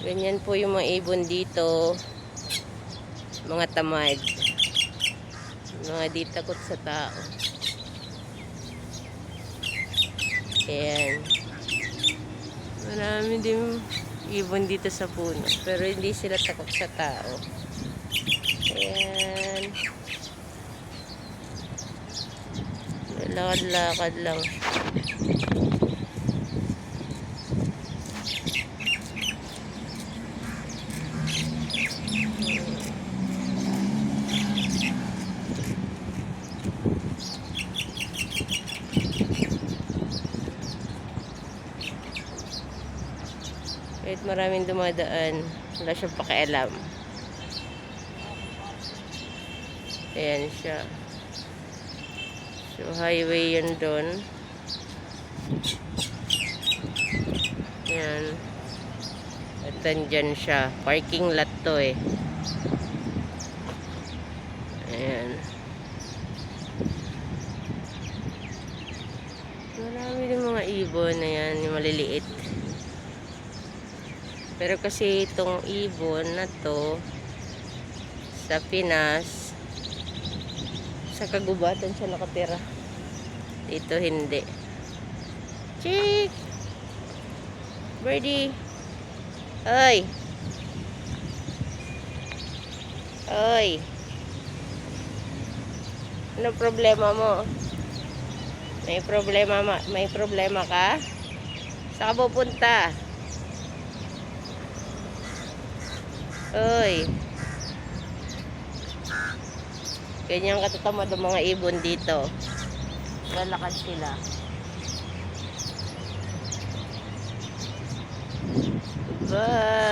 Ganyan po yung mga ibon dito. Mga tamad. Mga di takot sa tao. Ayan. Marami din ibon dito sa puno. Pero hindi sila takot sa tao. Ayan. Lakad-lakad lang. Kahit maraming dumadaan, wala siyang pakialam. Ayan siya. So, highway yun doon. Ayan. At dyan siya. Parking lot to eh. Ayan. Marami din mga ibon. Ayan, yung maliliit. Pero kasi itong ibon na to sa Pinas, sa kagubatan siya nakatira. Dito hindi. Chick! Birdie! Oy! Oy! Ano problema mo? May problema ka? Saan ka pupunta? Oy! Ganyan katatamad ang mga ibon dito. Lalakad sila. Bye!